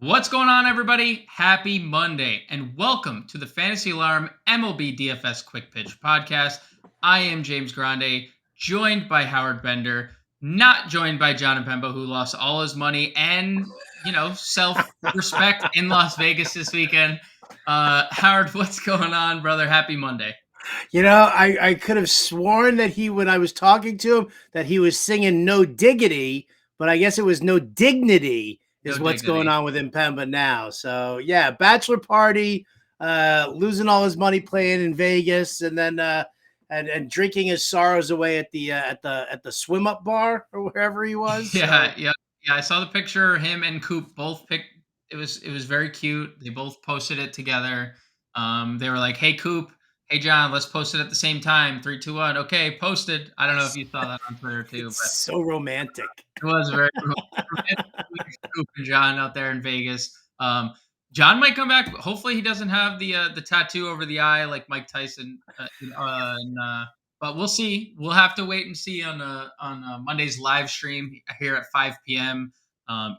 What's going on, everybody? Happy Monday, and welcome to the Fantasy Alarm MLB DFS Quick Pitch Podcast. I am James Grande, joined by Howard Bender, not joined by John Pembo, who lost all his money and, self-respect in Las Vegas this weekend. Howard, what's going on, brother? Happy Monday. I could have sworn that when I was talking to him, that he was singing No Diggity, but I guess it was No Dignity No is what's going dignity. on with Impemba now. So yeah, bachelor party, losing all his money playing in Vegas, and then and drinking his sorrows away at the swim up bar or wherever he was. Yeah, So yeah, yeah. I saw the picture. Him and Coop both picked. It was very cute. They both posted it together. They were like, "Hey Coop, hey John, let's post it at the same time. 3, 2, 1. Okay, posted." I don't know if you saw that on Twitter too, it's but so romantic. it was very romantic. Coop and John out there in Vegas. John might come back. Hopefully, he doesn't have the tattoo over the eye like Mike Tyson. But we'll see. We'll have to wait and see on Monday's live stream here at 5 p.m.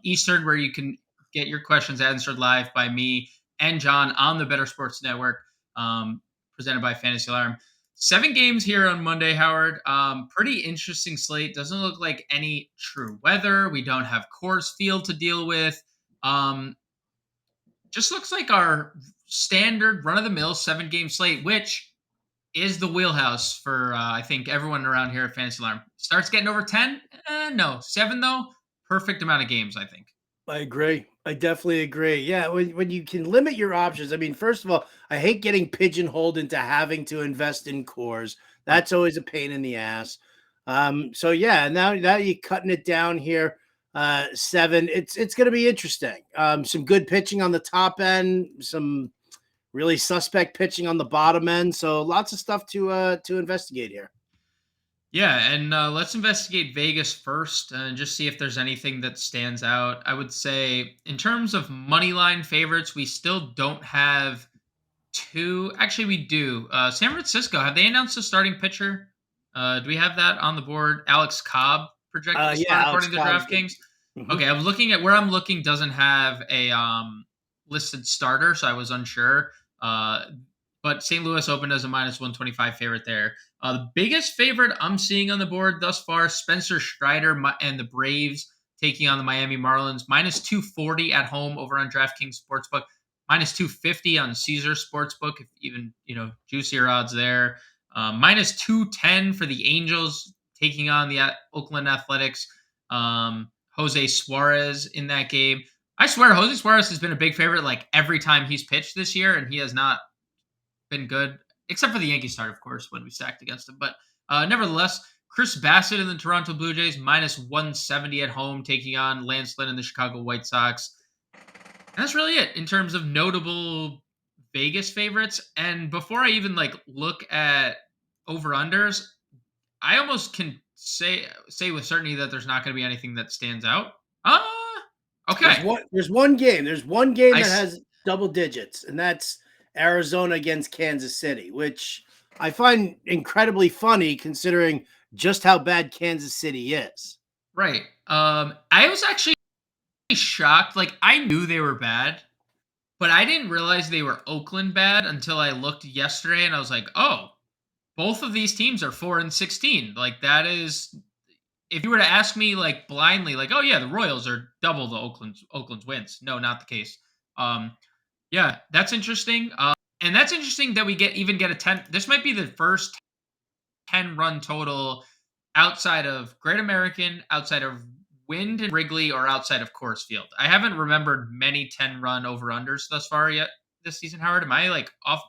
Eastern, where you can get your questions answered live by me and John on the Better Sports Network, presented by Fantasy Alarm. 7 games here on Monday, Howard. Pretty interesting slate. Doesn't look like any true weather. We don't have Coors Field to deal with. Um, just looks like our standard run of the mill 7 game slate, which is the wheelhouse for I think everyone around here at Fantasy Alarm. Starts getting over 10. No, 7 though. Perfect amount of games, I think. I agree. I definitely agree. Yeah, when you can limit your options. I mean, first of all, I hate getting pigeonholed into having to invest in cores. Right. That's always a pain in the ass. So yeah, now you're cutting it down here. 7. It's going to be interesting. Some good pitching on the top end, some really suspect pitching on the bottom end. So lots of stuff to investigate here. Yeah, and let's investigate Vegas first and just see if there's anything that stands out. I would say, in terms of money line favorites, we still don't have two. Actually, we do. San Francisco, have they announced a starting pitcher? Do we have that on the board? Alex Cobb projected to Yeah, start Alex according to Cobb's good. DraftKings. Mhm. Okay, I'm looking at where I'm looking doesn't have a listed starter, so I was unsure. But St. Louis opened as a -125 favorite there. The biggest favorite I'm seeing on the board thus far, Spencer Strider and the Braves taking on the Miami Marlins, -240 at home over on DraftKings Sportsbook, -250 on Caesar Sportsbook, if even juicier odds there. -210 for the Angels taking on the Oakland Athletics. Jose Suarez in that game. I swear, Jose Suarez has been a big favorite like every time he's pitched this year, and he has not been good, except for the Yankee start, of course, when we stacked against him. But nevertheless, Chris Bassett and the Toronto Blue Jays -170 at home, taking on Lance Lynn and the Chicago White Sox. And that's really it in terms of notable Vegas favorites. And before I even look at over unders, I almost can say with certainty that there's not going to be anything that stands out. There's Okay. one. There's one game. There's one game I that s- has double digits, and that's Arizona against Kansas City, which I find incredibly funny considering just how bad Kansas City is. right. I was actually shocked. Like I knew they were bad, but I didn't realize they were Oakland bad until I looked yesterday, and I was like, oh, both of these teams are 4-16. Like that is, if you were to ask me like blindly, like, oh yeah, the Royals are double the Oakland's wins. No, not the case. Um, yeah, that's interesting. And that's interesting that we get a 10. This might be the first 10-run total outside of Great American, outside of Wind and Wrigley, or outside of Coors Field. I haven't remembered many 10-run over unders thus far yet this season. Howard, am I like off?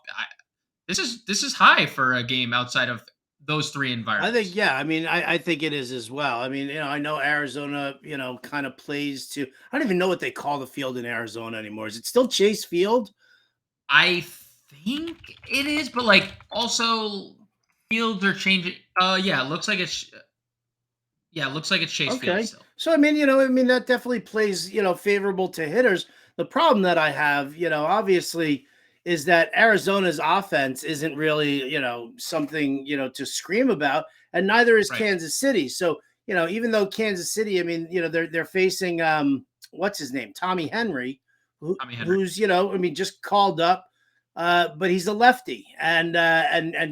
This is high for a game outside of those three I think, environments. yeah. I mean, I think it is as well. I mean, I know Arizona, kind of plays to. I don't even know what they call the field in Arizona anymore. Is it still Chase Field? I think it is, but like also fields are changing. Yeah, it looks like it's Chase Field Okay. still. So I mean that definitely plays, favorable to hitters. The problem that I have, obviously is that Arizona's offense isn't really, something, to scream about, and neither is Right. Kansas City. So, even though Kansas City, I mean, they're facing what's his name? Tommy Henry, Tommy Henry. who's I mean, just called up, but he's a lefty, and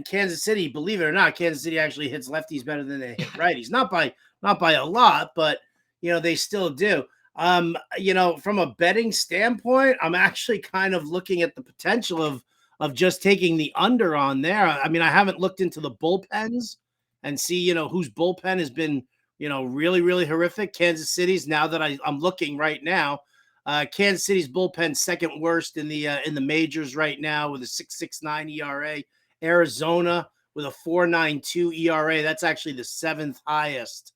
Kansas City, believe it or not, Kansas City actually hits lefties better than they hit righties. Not by a lot, but they still do. From a betting standpoint, I'm actually kind of looking at the potential of just taking the under on there. I mean, I haven't looked into the bullpens and see whose bullpen has been really really horrific. Kansas City's, now that I'm looking right now. Kansas City's bullpen second worst in the majors right now with a 6.69 ERA. Arizona with a 4.92 ERA. That's actually the seventh highest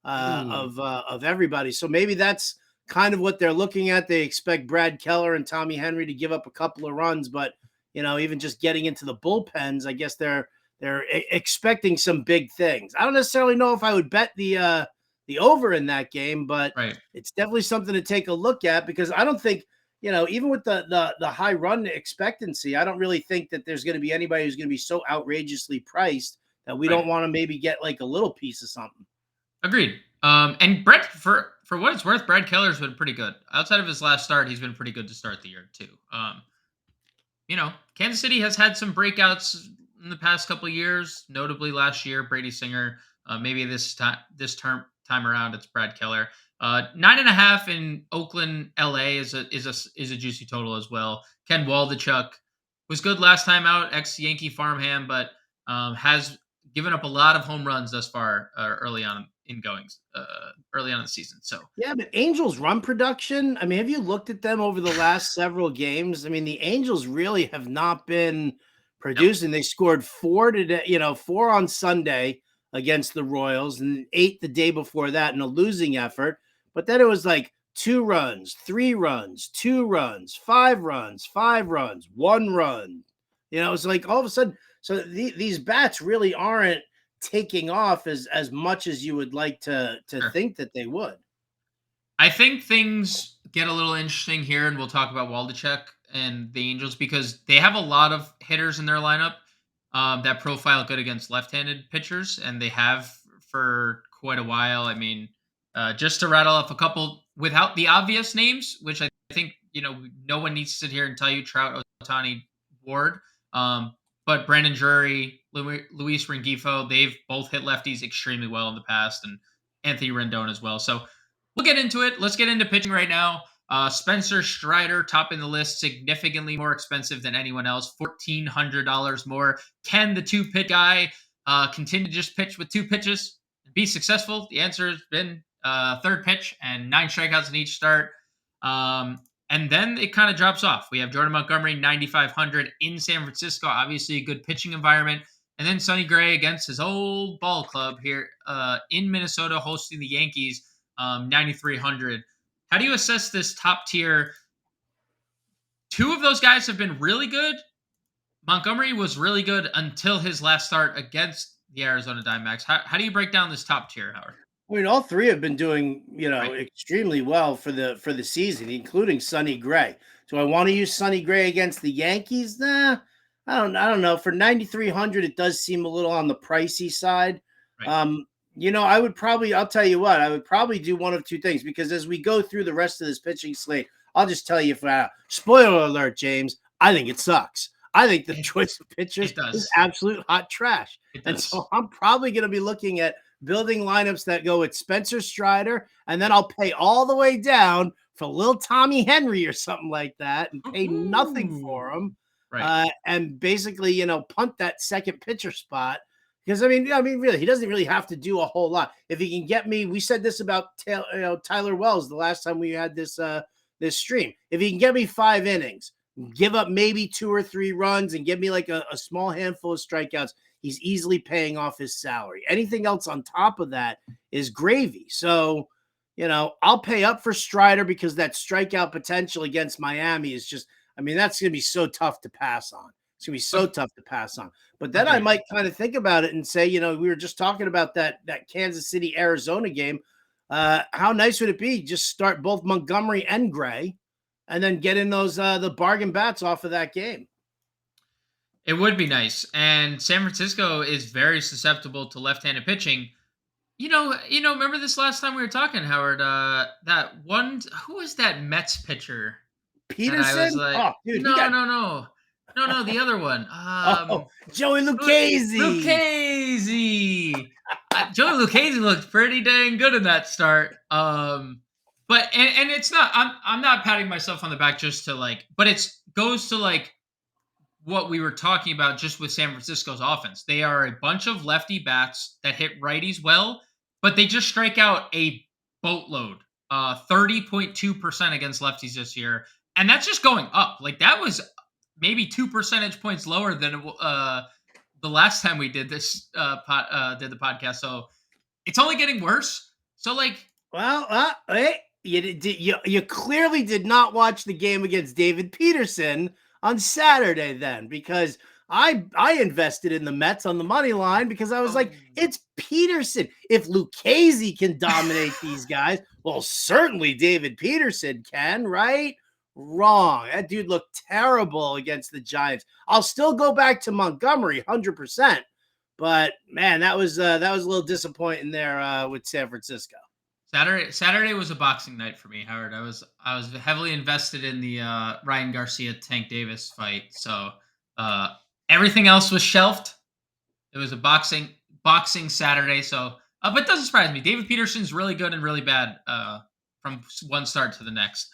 of everybody. So maybe that's kind of what they're looking at. They expect Brad Keller and Tommy Henry to give up a couple of runs, but even just getting into the bullpens, I guess they're expecting some big things. I don't necessarily know if I would bet the over in that game, but Right. it's definitely something to take a look at, because I don't think, even with the high run expectancy, I don't really think that there's going to be anybody who's going to be so outrageously priced that we Right. don't want to maybe get like a little piece of something. Agreed. And Brett, for what it's worth, Brad Keller's been pretty good. Outside of his last start, he's been pretty good to start the year too. Kansas City has had some breakouts in the past couple of years, notably last year, Brady Singer. Maybe this time around, it's Brad Keller. 9.5 in Oakland, LA is a juicy total as well. Ken Waldachuk was good last time out, ex Yankee farmhand, but has given up a lot of home runs thus far early on in the season. So Yeah, but Angels run production, I mean, have you looked at them over the last several games? I mean, the Angels really have not been yep, producing. They scored four today, four on Sunday against the Royals, and eight the day before that in a losing effort. But then it was like 2 runs, 3 runs, 2 runs, 5 runs, 5 runs, 1 run. It's like all of a sudden, so these bats really aren't taking off as much as you would like to sure. think that they would. I think things get a little interesting here, and we'll talk about Waldachek and the Angels because they have a lot of hitters in their lineup that profile good against left-handed pitchers, and they have for quite a while. I mean, just to rattle off a couple without the obvious names, which I think no one needs to sit here and tell you Trout, Otani, Ward, but Brandon Drury, Luis Rengifo, they've both hit lefties extremely well in the past, and Anthony Rendon as well. So we'll get into it. Let's get into pitching right now. Spencer Strider topping the list, significantly more expensive than anyone else, $1,400 more. Can the two-pitch guy continue to just pitch with two pitches and be successful? The answer has been third pitch and 9 strikeouts in each start. And then it kind of drops off. We have Jordan Montgomery, 9,500 in San Francisco. Obviously, a good pitching environment. And then Sonny Gray against his old ball club here in Minnesota, hosting the Yankees, 9,300. How do you assess this top tier? Two of those guys have been really good. Montgomery was really good until his last start against the Arizona Diamondbacks. How do you break down this top tier, Howard? I mean, all three have been doing, Right. extremely well for the season, including Sonny Gray. Do I want to use Sonny Gray against the Yankees? Nah, I don't know. For 9,300, it does seem a little on the pricey side. Right. I'll tell you what, I would probably do one of two things, because as we go through the rest of this pitching slate, I'll just tell you flat out, spoiler alert, James, I think it sucks. I think the It, choice of pitchers it is does. absolute hot trash. It And does. so I'm probably going to be looking at building lineups that go with Spencer Strider, and then I'll pay all the way down for little Tommy Henry or something like that, and pay nothing Ooh. for him, Right. and basically, punt that second pitcher spot. Because I mean, really, he doesn't really have to do a whole lot. If he can get me, we said this about Tyler Wells the last time we had this stream. If he can get me 5 innings, give up maybe 2 or 3 runs, and give me like a small handful of strikeouts, he's easily paying off his salary. Anything else on top of that is gravy. So, I'll pay up for Strider, because that strikeout potential against Miami is just, I mean, that's going to be so tough to pass on. It's going to be so Ag- tough to pass on. But then I Agreed. might kind of think about it and say, we were just talking about that Kansas City Arizona game. How nice would it be just start both Montgomery and Gray, and then get in those the bargain bats off of that game? It would be nice. And San Francisco is very susceptible to left-handed pitching. Remember this last time we were talking, Howard? That one, who was that Mets pitcher? and I was Peterson? like, Oh, dude, he no, got no, no, no, no, the other one. Joey Lucchese. Lucchese. Joey Lucchese looked pretty dang good in that start. But and it's not. I'm not patting myself on the back just to like, but it's goes to like what we were talking about just with San Francisco's offense. They are a bunch of lefty bats that hit righties well, but they just strike out a boatload. 30.2% against lefties this year. And that's just going up. Like that was maybe 2 percentage points lower than the last time we did this did the podcast. So it's only getting worse. So like Well, hey, you clearly did not watch the game against David Peterson on Saturday then, because I invested in the Mets on the money line because I was oh, like, it's Peterson. If Lucchese can dominate these guys, well, certainly David Peterson can, right? Wrong. That dude looked terrible against the Giants. I'll still go back to Montgomery 100%. But man, that was a little disappointing there with San Francisco. Saturday was a boxing night for me, Howard. I was heavily invested in the Ryan Garcia Tank Davis fight. So uh, everything else was shelved. It was a boxing Saturday. So but it doesn't surprise me. David Peterson's really good and really bad from one start to the next.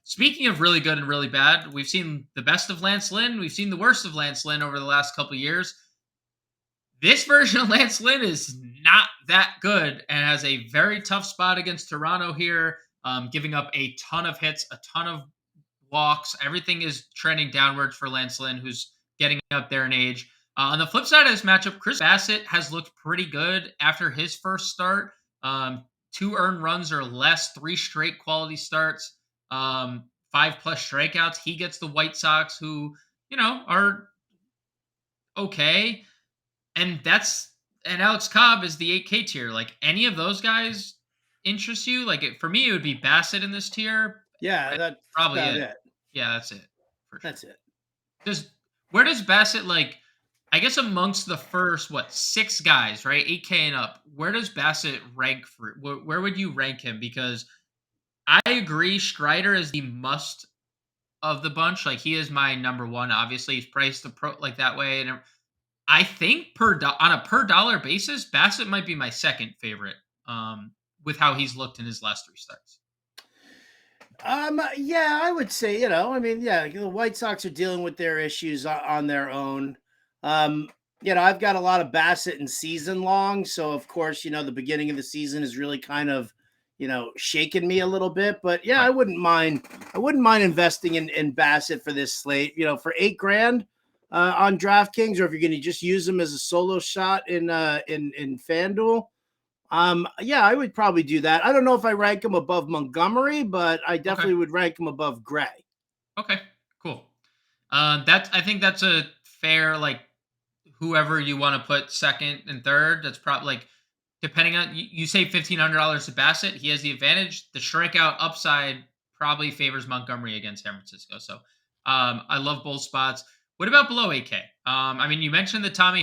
Speaking of really good and really bad, we've seen the best of Lance Lynn. We've seen the worst of Lance Lynn over the last couple of years. This version of Lance Lynn is not that good and has a very tough spot against Toronto here, giving up a ton of hits, a ton of walks. Everything is trending downwards for Lance Lynn, who's getting up there in age. On the flip side of this matchup, Chris Bassett has looked pretty good after his first start. 2 earned runs or less, 3 straight quality starts, 5+ strikeouts. He gets the White Sox, who, are okay. And Alex Cobb is the 8K tier. Like any of those guys interest you? Like for me, it would be Bassett in this tier. Yeah, That's that's probably about it. it. Yeah, that's it for sure. That's it. Where does Bassett like? I guess amongst the first 6 guys, right, 8K and up. Where does Bassett rank for? Where would you rank him? Because I agree, Strider is the must of the bunch. Like he is my number one. Obviously, he's priced like that way, and I think on a per dollar basis, Bassett might be my second favorite. With how he's looked in his last 3 starts. Yeah, I would say, I mean, yeah, the White Sox are dealing with their issues on their own. I've got a lot of Bassett in season long, so of course, the beginning of the season is really kind of, shaking me a little bit. But yeah, Right. I wouldn't mind investing in Bassett for this slate, for $8,000 on DraftKings, or if you're going to just use him as a solo shot in FanDuel. Yeah, I would probably do that. I don't know if I rank him above Montgomery, but I Okay. definitely would rank him above Gray. Okay. Cool. I think that's a fair like whoever you want to put second and third. That's probably like depending on you say $1,500 to Bassett. He has the advantage. The strikeout upside probably favors Montgomery against San Francisco. So I love both spots. What about below 8K? I mean, you mentioned the Tommy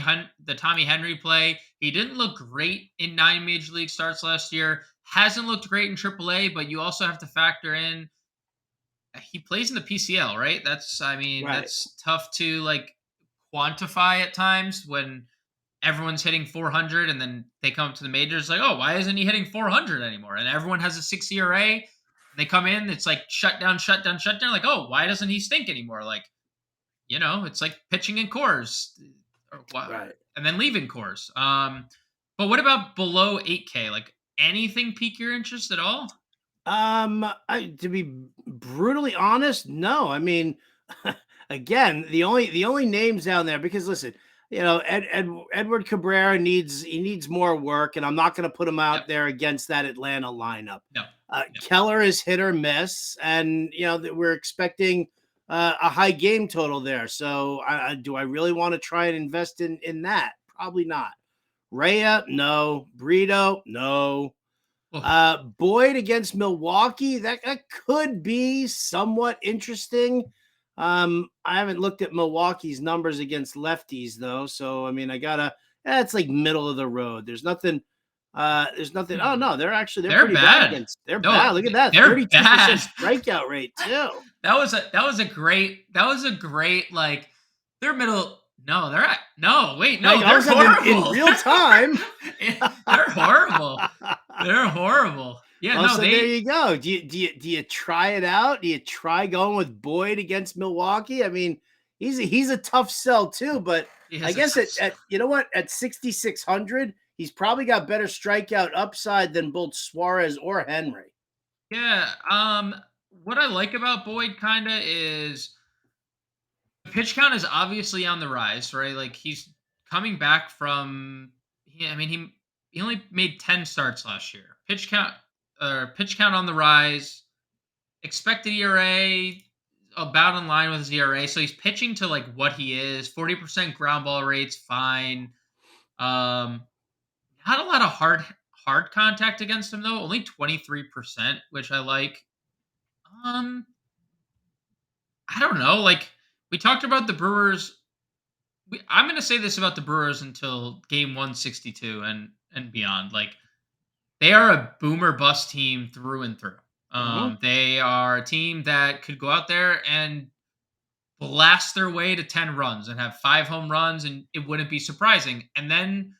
Henry play. He didn't look great in 9 major league starts last year. Hasn't looked great in AAA, but you also have to factor in he plays in the PCL, right? Right. That's tough to like quantify at times when everyone's hitting 400 and then they come up to the majors like, oh, why isn't he hitting 400 anymore? And everyone has a 6 ERA. And they come in, it's like shut down, shut down, shut down. Like, oh, why doesn't he stink anymore? Like, it's like pitching in cores Right. and then leaving cores. But what about below 8K? Like anything pique your interest at all? To be brutally honest, no. I mean, again, the only names down there, because listen, Edward Cabrera needs more work, and I'm not going to put him Yep. out there against that Atlanta lineup. No. No. Keller is hit or miss, and we're expecting a high game total there. So, do I really want to try and invest in that? Probably not. Rhea, no. Brito, no. Oh, Boyd against Milwaukee, that could be somewhat interesting. I haven't looked at Milwaukee's numbers against lefties though, so I mean, it's like middle of the road. There's nothing There's nothing. Oh no, they're They're pretty bad bad. against. They're No, bad. Look at that, they're 32% bad. strikeout rate too. That was a great like they're middle. No, they're at no. Wait, Like no, all of they're a sudden in horrible. real time. They're horrible. They're horrible. Yeah, Well, no, so there they. you go. Do you try it out? Do you try going with Boyd against Milwaukee? I mean, he's a tough sell too, but He I has a guess tough. at you know what, at 6,600, he's probably got better strikeout upside than both Suarez or Henry. Yeah. What I like about Boyd kind of is the pitch count is obviously on the rise, right? Like he's coming back from. Yeah, I mean he only made 10 starts last year. Pitch count on the rise. Expected ERA about in line with his ERA. So he's pitching to like what he is. 40% ground ball rates, fine. Um, Not a lot of hard contact against him though. Only 23%, which I like. Um, I don't know. Like we talked about the Brewers. I'm going to say this about the Brewers until game 162 and beyond. Like they are a boomer bust team through and through. Mhm. They are a team that could go out there and blast their way to 10 runs and have 5 home runs, and it wouldn't be surprising. And then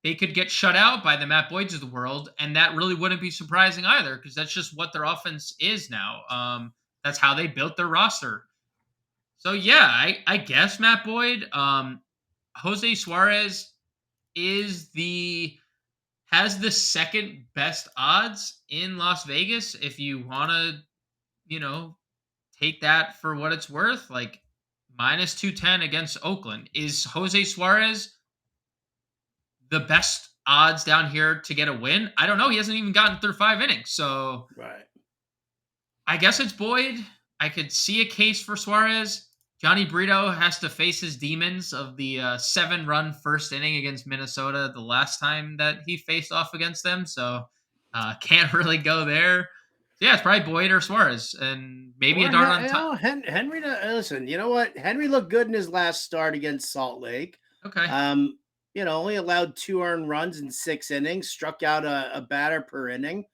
they could get shut out by the Matt Boyds of the world, and that really wouldn't be surprising either because that's just what their offense is now. That's how they built their roster. So yeah, I guess Matt Boyd. Jose Suarez is the has the second best odds in Las Vegas. If you want to, you know, take that for what it's worth, like minus 210 against Oakland. Is Jose Suarez the best odds down here to get a win? I don't know. He hasn't even gotten through 5 innings. So Right. I guess it's Boyd. I could see a case for Suarez. Johnny Brito has to face his demons of the 7-run first inning against Minnesota the last time that he faced off against them. So can't really go there. So yeah, it's probably Boyd or Suarez, and maybe a Or dart on top. Henry. Listen, you know what? Henry looked good in his last start against Salt Lake. Okay. Only allowed 2 earned runs in 6 innings, struck out a batter per inning.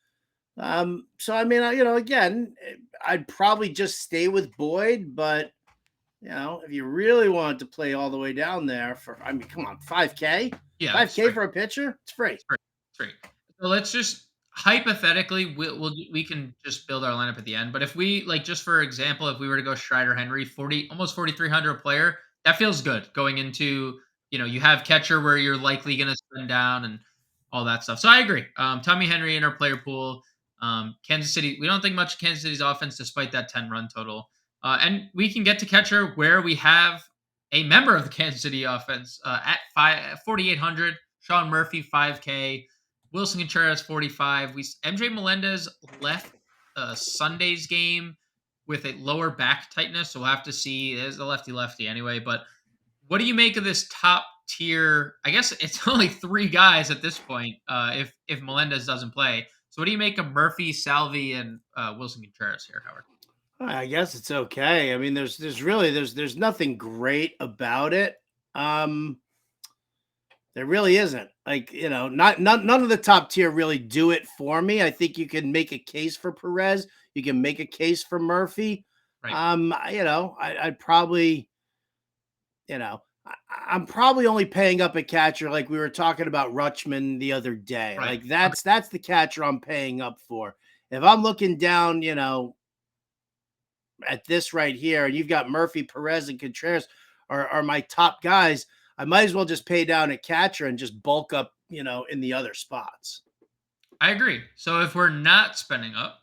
So I mean, again, I'd probably just stay with Boyd, but if you really wanted to play all the way down there I mean, come on, 5K, Yeah, it's 5K free. for a pitcher, it's free. It's free. It's free. So let's just hypothetically, we can just build our lineup at the end. But if we like, just for example, if we were to go Strider Henry, almost 4,300 a player, that feels good going into you have catcher where you're likely going to spend down and all that stuff. So I agree. Tommy Henry in our player pool. Kansas City, we don't think much of Kansas City's offense despite that 10-run total. And we can get to catcher where we have a member of the Kansas City offense at 4,800. Sean Murphy 5K. Wilson Contreras 45. MJ Melendez left Sunday's game with a lower back tightness, so we'll have to see. There's a lefty anyway. But what do you make of this top tier? I guess it's only 3 guys at this point. If Melendez doesn't play, so what do you make of Murphy, Salvi, and Wilson Contreras here, Howard? I guess it's okay. I mean, there's nothing great about it. There really isn't. Like, none of the top tier really do it for me. I think you can make a case for Perez. You can make a case for Murphy. Right. I'd probably, I'm probably only paying up a catcher like we were talking about Rutschman the other day. Right. Like that's the catcher I'm paying up for. If I'm looking down, at this right here, and you've got Murphy, Perez, and Contreras are my top guys, I might as well just pay down a catcher and just bulk up, in the other spots. I agree. So if we're not spending up,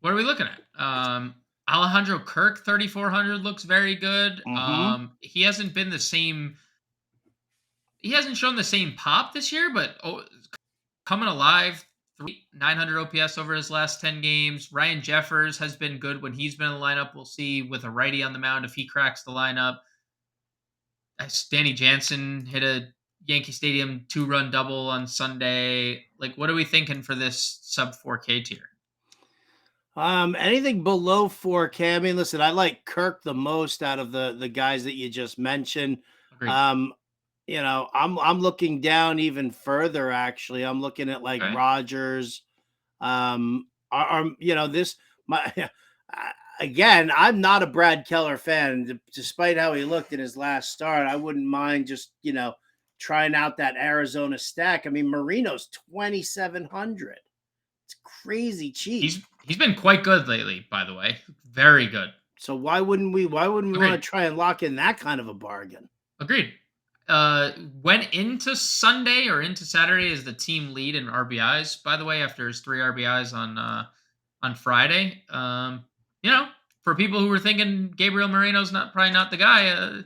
what are we looking at? Alejandro Kirk, 3,400 looks very good. Mm-hmm. He hasn't been the same. He hasn't shown the same pop this year, but coming alive. 900 OPS over his last 10 games. Ryan Jeffers has been good when he's been in the lineup. We'll see with a righty on the mound if he cracks the lineup. Danny Jansen hit a Yankee Stadium 2-run double on Sunday. Like, what are we thinking for this sub 4K tier? Anything below 4K. I mean, listen, I like Kirk the most out of the guys that you just mentioned. Agreed. I'm looking down even further. Actually, I'm looking at like Okay. Rogers. This my again. I'm not a Brad Keller fan, despite how he looked in his last start. I wouldn't mind just trying out that Arizona stack. I mean, Marino's 2,700. It's crazy cheap. He's been quite good lately, by the way. Very good. So why wouldn't we? Why wouldn't we want Agreed. to try and lock in that kind of a bargain? Agreed. Went into Sunday or into Saturday as the team lead in RBIs. By the way, after his 3 RBIs on Friday. You know, for people who were thinking Gabriel Moreno's probably not the guy,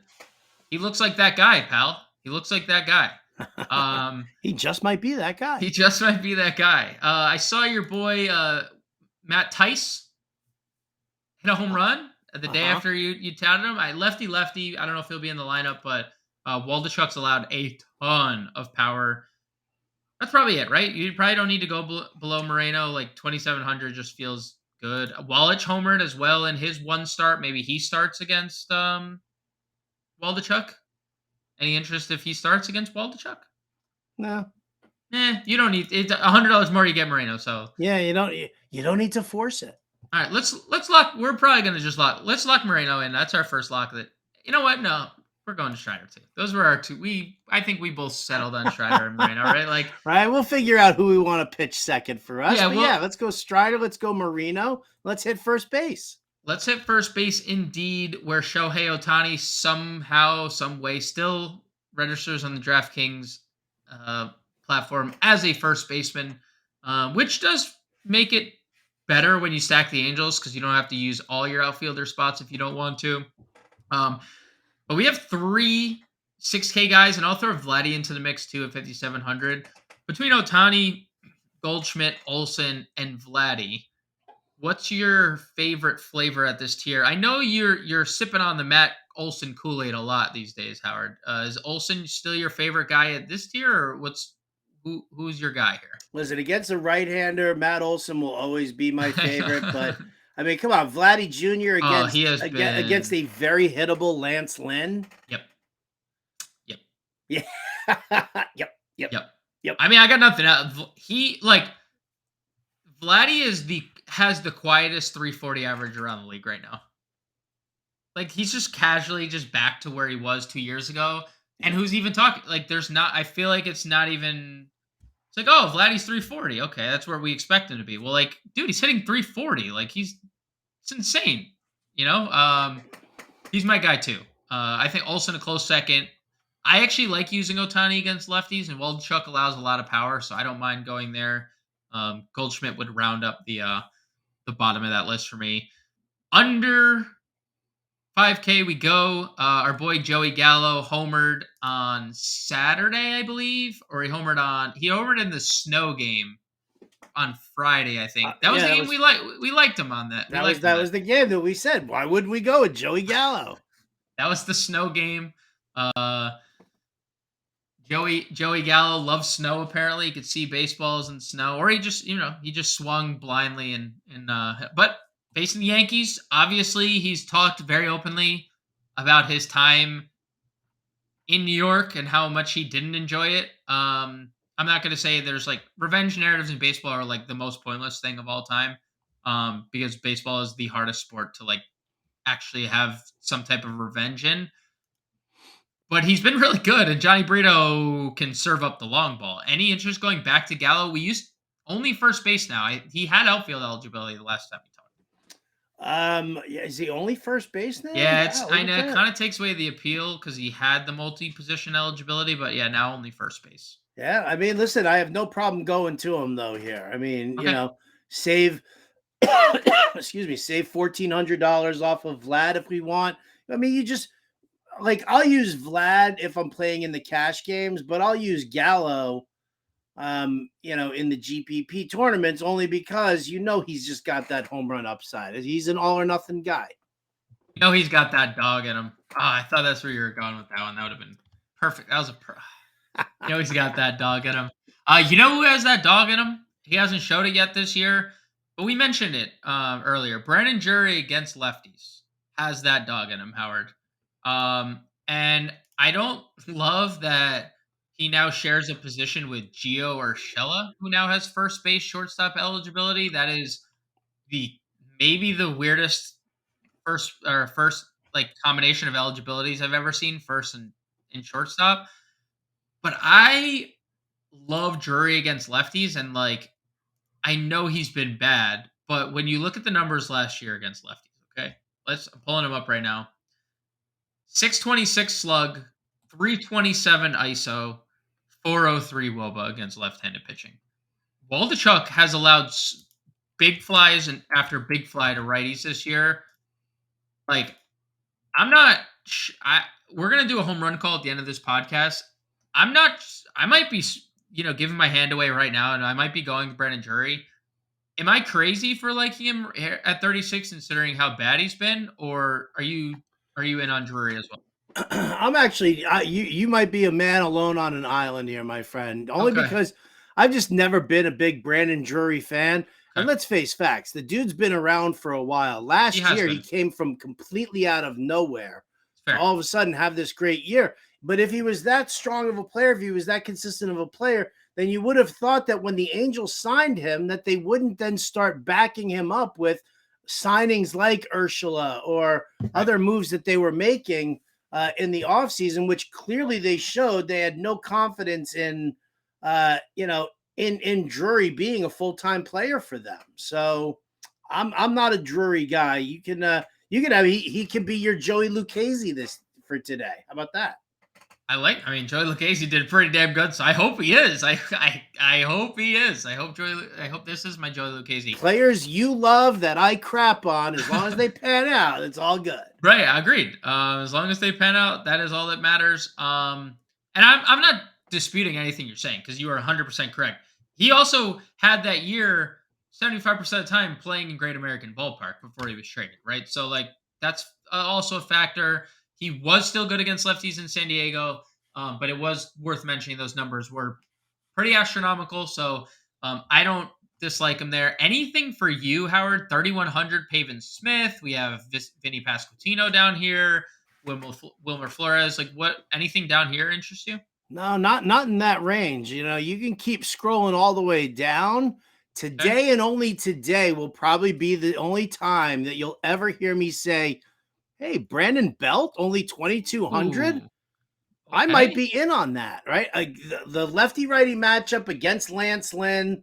he looks like that guy, pal. He looks like that guy. He just might be that guy. He just might be that guy. I saw your boy Matt Tice hit a home run the day Uh-huh. after you touted him. Lefty. I don't know if he'll be in the lineup, but Waldichuk's allowed a ton of power. That's probably it, right? You probably don't need to go below Moreno. Like 2,700 just feels good. Walich homered as well in his one start. Maybe he starts against Waldichuk. Any interest if he starts against Waldichuk? No. You don't need it. $100 more, you get Moreno. So Yeah, you don't need to force it. all right, let's lock. We're probably gonna just lock. Let's lock Moreno in. That's our first lock. That you know what? No, we're going to Strider too. Those were our two. I think we both settled on Strider and Moreno, right? Like, Right, we'll figure out who we want to pitch second for us. yeah, But well, yeah, let's go Strider. Let's go Marino. Let's hit first base. let's hit first base indeed, where Shohei Otani somehow, some way, still registers on the DraftKings uh, platform as a first baseman, which does make it better when you stack the Angels because you don't have to use all your outfielder spots if you don't want to. Um, but we have three 6K guys, and I'll throw Vladdy into the mix too at 5,700. Between Otani, Goldschmidt, Olsen, and Vladdy, what's your favorite flavor at this tier? I know you're sipping on the Matt Olsen Kool-Aid a lot these days, Howard. Is Olsen still your favorite guy at this tier, or who's your guy here? Listen, against a right-hander, Matt Olson will always be my favorite. But I mean, come on, Vladdy Jr. Oh, against he has against been. a very hittable Lance Lynn. Yep. Yep. Yeah. Yep. Yep. Yep. Yep. I mean, I got nothing. He like Vladdy has the quietest 340 average around the league right now. Like he's just casually just back to where he was 2 years ago. And who's even talking? Like there's not. I feel like it's not even. It's like, oh, Vladdy's 340. Okay, that's where we expect him to be. Well, like, dude, he's hitting 340. Like it's insane. You know, he's my guy too. I think Olsen a close second. I actually like using Otani against lefties, and Waldichuk allows a lot of power, so I don't mind going there. Goldschmidt would round up the bottom of that list for me. Under 5K we go. Our boy Joey Gallo homered on Saturday, I believe, or he homered in the snow game on Friday, I think. That was Yeah, the game we liked. We liked him on that. We liked him that was the game that we said. Why wouldn't we go with Joey Gallo? That was the snow game. Uh, Joey Gallo loves snow. Apparently, he could see baseballs in snow, or he just swung blindly but facing the Yankees, obviously, he's talked very openly about his time in New York and how much he didn't enjoy it. I'm not going to say there's like revenge narratives in baseball are like the most pointless thing of all time, because baseball is the hardest sport to like actually have some type of revenge in. But he's been really good, and Johnny Brito can serve up the long ball. Any interest going back to Gallo? We used only first base now. He had outfield eligibility the last time we talked. Yeah, is he only first base now? Yeah, Wow, I look at know it that. kind of takes away the appeal because he had the multi-position eligibility, but yeah, now only first base. Yeah, I mean, listen, I have no problem going to him though here. I mean, Okay. save excuse me, save $1,400 off of Vlad if we want. I mean, you just like I'll use Vlad if I'm playing in the cash games, but I'll use Gallo in the GPP tournaments only because he's just got that home run upside. He's an all or nothing guy. You know he's got that dog in him. Oh, I thought that's where you were going with that one. That would have been perfect. He's got that dog in him. You know who has that dog in him? He hasn't showed it yet this year, but we mentioned it earlier. Brandon Jury against lefties has that dog in him, Howard. And I don't love that he now shares a position with Gio Urshela, who now has first base shortstop eligibility. That is the maybe the weirdest first like combination of eligibilities I've ever seen, first and in shortstop. But I love Drury against lefties, and like I know he's been bad, but when you look at the numbers last year against lefties, okay, I'm pulling him up right now. 626 slug, 327 ISO, 403 WOBA against left-handed pitching. Waldichuk has allowed big flies and after big fly to righties this year. Like I'm not. We're gonna do a home run call at the end of this podcast. I'm not. I might be, giving my hand away right now, and I might be going to Brandon Drury. Am I crazy for liking him at 36, considering how bad he's been, or are you in on Drury as well? I'm actually you might be a man alone on an island here, my friend. Only Okay. because I've just never been a big Brandon Drury fan. And Okay. let's face facts, the dude's been around for a while. He Last has year, he been. came from completely out of nowhere It's to fair. all of a sudden have this great year. But if he was that strong of a player, if he was that consistent of a player, then you would have thought that when the Angels signed him, that they wouldn't then start backing him up with signings like Ursula or Right. other moves that they were making in the offseason, which clearly they showed they had no confidence in, in Drury being a full time player for them. So I'm not a Drury guy. You can have he can be your Joey Lucchese this for today. How about that? I mean, Joey Lucchese did pretty damn good, so I hope he is. I hope he is. I hope this is my Joey Lucchese. Players you love that I crap on, as long as they pan out, it's all good. Right, I agreed. As long as they pan out, that is all that matters. And I'm not disputing anything you're saying because you are 100% correct. He also had that year 75% of the time playing in Great American Ballpark before he was traded, right? So like that's also a factor. He was still good against lefties in San Diego, but it was worth mentioning those numbers were pretty astronomical. So I don't dislike him there. Anything for you, Howard? 3,100 Pavin Smith. We have Vinny Pasquantino down here. Wilmer Flores. Like what? Anything down here interests you? No, not in that range. You can keep scrolling all the way down. Okay. Today and only today will probably be the only time that you'll ever hear me say, "Hey, Brandon Belt, only 2,200." Ooh. I might Okay. be in on that, right? The lefty righty matchup against Lance Lynn.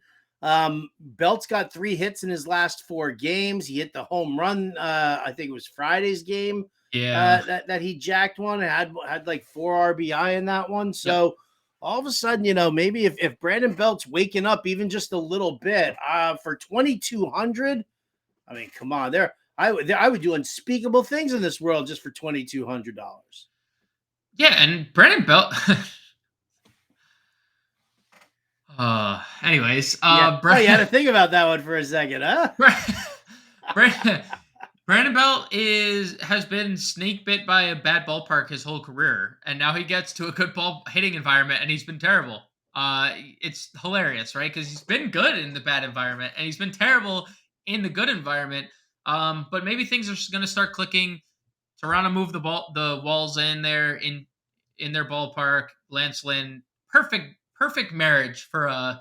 Belt's got 3 hits in his last 4 games. He hit the home run. I think it was Friday's game. Yeah. That he jacked one and had like 4 RBI in that one. Yep. So all of a sudden, maybe if Brandon Belt's waking up even just a little bit, for 2,200, I mean, come on, I would do unspeakable things in this world just for $2,200. Yeah, and Brandon Belt. Anyways, Yeah. Oh, you had to think about that one for a second, huh? Brandon, Brandon Belt has been snake bit by a bad ballpark his whole career, and now he gets to a good ball hitting environment, and he's been terrible. It's hilarious, right? Because he's been good in the bad environment, and he's been terrible in the good environment. But maybe things are going to start clicking. Toronto moved the walls in there in their ballpark. Lance Lynn, perfect marriage for a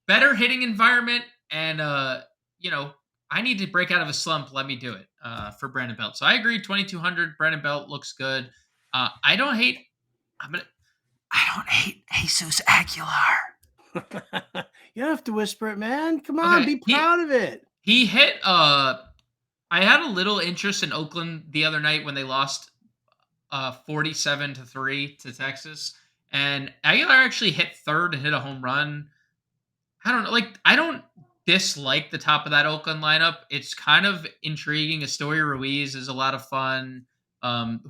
better hitting environment, and you know, I need to break out of a slump. Let me do it for Brandon Belt. So I agree. 2,200. Brandon Belt looks good. I don't hate. I'm gonna. I don't hate Jesus Aguilar. You don't have to whisper it, man. Come on, Okay, be he proud of it. he hit. I had a little interest in Oakland the other night when they lost 47-3 to Texas, and Aguilar actually hit third and hit a home run. I don't know. Like, I don't dislike the top of that Oakland lineup. It's kind of intriguing. Astoria Ruiz is a lot of fun.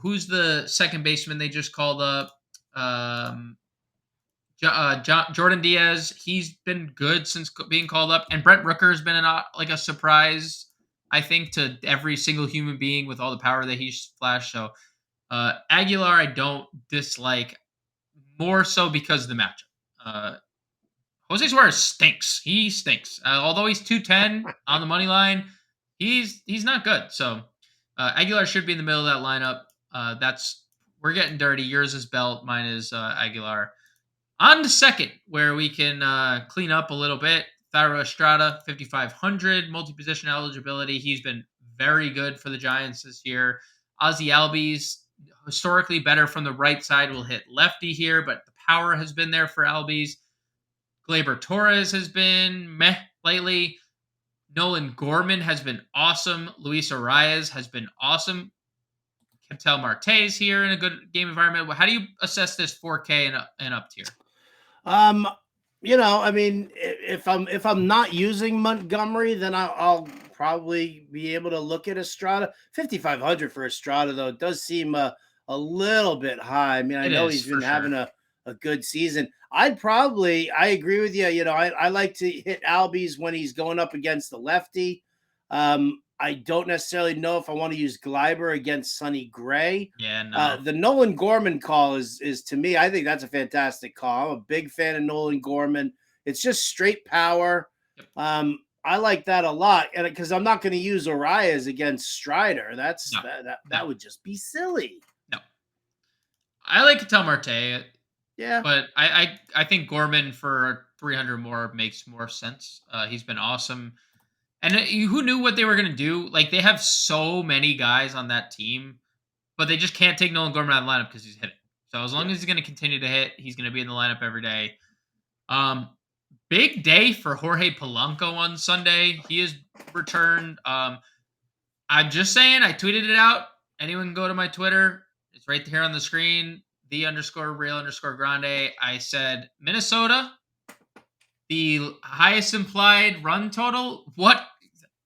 Who's the second baseman they just called up? Um, Jordan Diaz. He's been good since being called up, and Brent Rooker has been like a surprise. I think to every single human being with all the power that he's flashed. So Aguilar, I don't dislike more so because of the matchup. Jose Suarez stinks. He stinks. Although he's 210 on the money line, he's not good. So Aguilar should be in the middle of that lineup. That's we're getting dirty. Yours is Belt, mine is Aguilar. On to second, where we can clean up a little bit. Thairo Estrada, 5,500 multi-position eligibility. He's been very good for the Giants this year. Ozzy Albies, historically better from the right side, will hit lefty here, but the power has been there for Albies. Gleyber Torres has been meh lately. Nolan Gorman has been awesome. Luis Arias has been awesome. Ketel Marte's here in a good game environment. How do you assess this 4K and up tier? Um, I mean, if I'm not using Montgomery, then I'll probably be able to look at Estrada. 5,500 for Estrada, though, it does seem a little bit high. I mean, I It know is he's been for having sure. a good season. I agree with you. I like to hit Albies when he's going up against the lefty. I don't necessarily know if I want to use Gleiber against Sonny Gray. Yeah, no. The Nolan Gorman call is to me, I think that's a fantastic call. I'm a big fan of Nolan Gorman. It's just straight power. Yep. I like that a lot, and because I'm not going to use Arias against Strider, No. that No. would just be silly. No. I like Ketel Marte, Yeah, but I think Gorman for 300 more makes more sense. He's been awesome. And who knew what they were going to do? Like, they have so many guys on that team, but they just can't take Nolan Gorman out of the lineup because he's hitting. So as long yeah. as he's going to continue to hit, he's going to be in the lineup every day. Um, Big day for Jorge Polanco on Sunday. He has returned. I'm just saying, I tweeted it out. Anyone can go to my Twitter. It's right here on the screen. The underscore real underscore grande. I said Minnesota, the highest implied run total. What?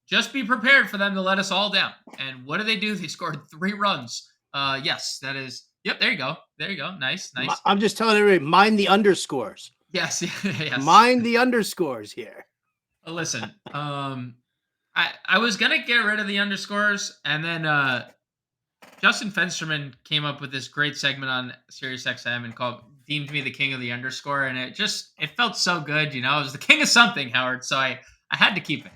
Just be prepared for them to let us all down. And what do? They scored 3 runs. Yes, that is. Yep, there you go. There you go. Nice, nice. I'm just telling everybody, mind the underscores. Yes, yes. Mind the underscores here. Listen, I was gonna get rid of the underscores, and then Justin Fensterman came up with this great segment on SiriusXM and called deemed me the king of the underscore, and it felt so good, It was the king of something, Howard. So I had to keep it.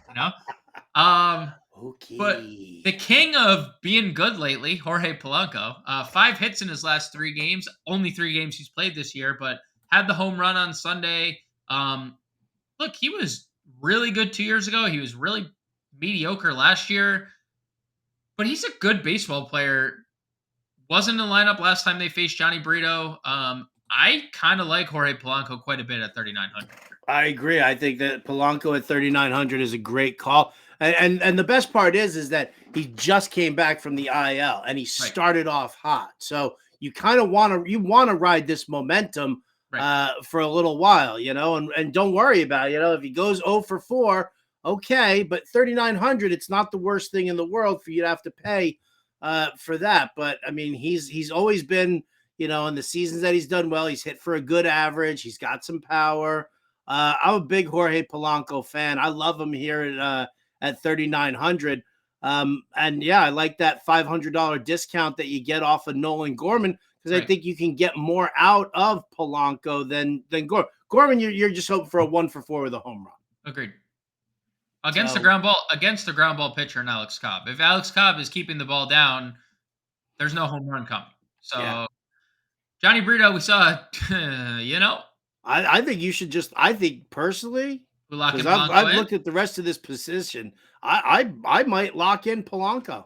But the Okay. king of being good lately, Jorge Polanco, 5 hits in his last 3 games. Only 3 games he's played this year, but had the home run on Sunday. Look, he was really good 2 years ago. He was really mediocre last year, but he's a good baseball player. Wasn't in the lineup last time they faced Johnny Brito. I kind of like Jorge Polanco quite a bit at 3,900. I agree. I think that Polanco at 3,900 is a great call. And the best part is that he just came back from the IL and he Right, started off hot. So you kind of want to ride this momentum right, for a little while, and don't worry about it. If he goes 0 for 4, okay, but 3,900, it's not the worst thing in the world for you to have to pay for that. But I mean, he's always been, in the seasons that he's done well, he's hit for a good average. He's got some power. I'm a big Jorge Polanco fan. I love him here at 3,900. And yeah, I like that $500 discount that you get off of Nolan Gorman because I right. think you can get more out of Polanco than Gorman. Gorman, you're just hoping for a 1 for 4 with a home run. Agreed. So Against the ground ball pitcher and Alex Cobb. If Alex Cobb is keeping the ball down, there's no home run coming. yeah, So Johnny Brito, we saw, I think you should I think personally, we lock because in I've Polanco in. looked at the rest of this position, I might lock in Polanco.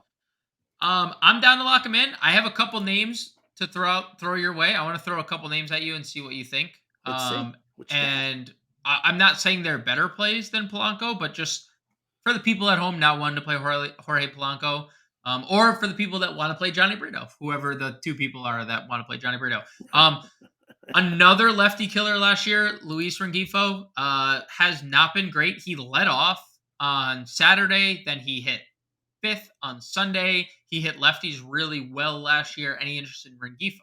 I'm down to lock him in. I have a couple names to throw your way. I want to throw a couple names at you and see what you think. Let's see what you got. And I'm not saying they're better plays than Polanco, but just for the people at home not wanting to play Jorge Polanco, or for the people that want to play Johnny Brito, whoever the 2 people are that want to play Johnny Brito. Another lefty killer last year, Luis Rengifo, has not been great. He led off on Saturday, then he hit 5th on Sunday. He hit lefties really well last year. Any interest in Rengifo?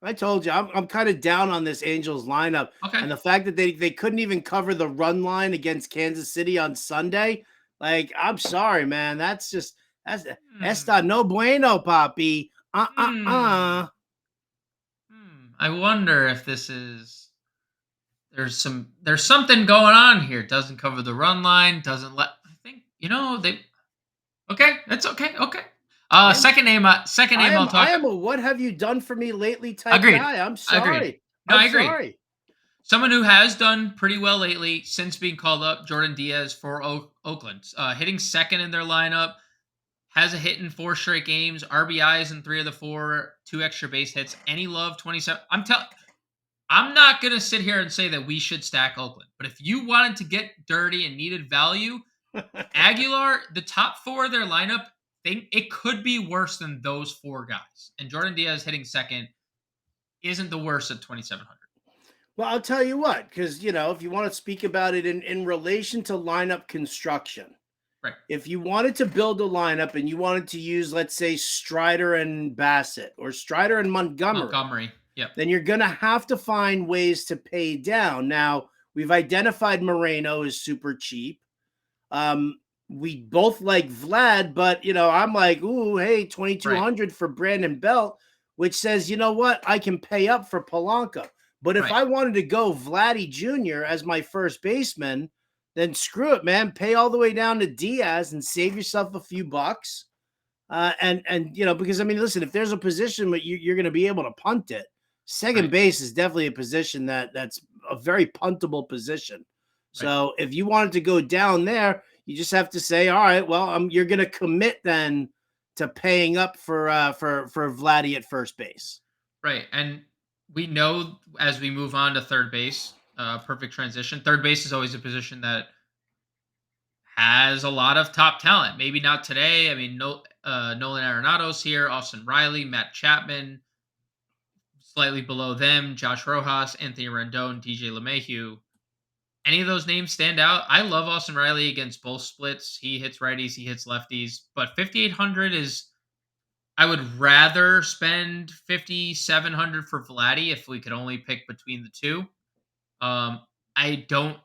I told you, I'm kind of down on this Angels lineup, Okay. and the fact that they couldn't even cover the run line against Kansas City on Sunday. Like, I'm sorry, man. That's Hmm. esta no bueno, papi. Hmm. I wonder if this is there's something going on here. Doesn't cover the run line. Doesn't let. I think they. Okay, that's okay. Okay. I'm Second name I'll I talk. am a what have you done for me lately type Agreed. guy. I'm Agreed. sorry. No, I'm I agree. sorry. Someone who has done pretty well lately since being called up, Jordan Diaz for Oakland, hitting second in their lineup, has a hit in 4 straight games, RBIs in 3 of the 4, 2 extra base hits. Any love 27. I'm not gonna sit here and say that we should stack Oakland, but if you wanted to get dirty and needed value, Aguilar, the top 4 of their lineup, think it could be worse than those 4 guys. And Jordan Diaz hitting second isn't the worst at 2,700. Well, I'll tell you what, because if you want to speak about it in relation to lineup construction, Right. if you wanted to build a lineup and you wanted to use, let's say, Strider and Bassett or Strider and Montgomery, Montgomery. Yep. then you're going to have to find ways to pay down. Now, we've identified Moreno as super cheap. We both like Vlad, but I'm like, ooh, hey, 2,200 for Brandon Belt, which says, you know what, I can pay up for Polanco. But if Right. I wanted to go Vladdy Jr. as my first baseman, then screw it, man. Pay all the way down to Diaz and save yourself a few bucks. And because I mean, listen, if there's a position but you're going to be able to punt it, second Right. base is definitely a position that's a very puntable position. Right. So if you wanted to go down there, you just have to say, all right, well, you're going to commit then to paying up for Vladdy at first base. Right. And we know as we move on to third base, perfect transition. Third base is always a position that has a lot of top talent. Maybe not today. I mean, no, Nolan Arenado's here, Austin Riley, Matt Chapman, slightly below them, Josh Rojas, Anthony Rendon, DJ LeMahieu. Any of those names stand out? I love Austin Riley against both splits. He hits righties, he hits lefties, but 5,800 is. I would rather spend 5,700 for Vladdy if we could only pick between the two. I don't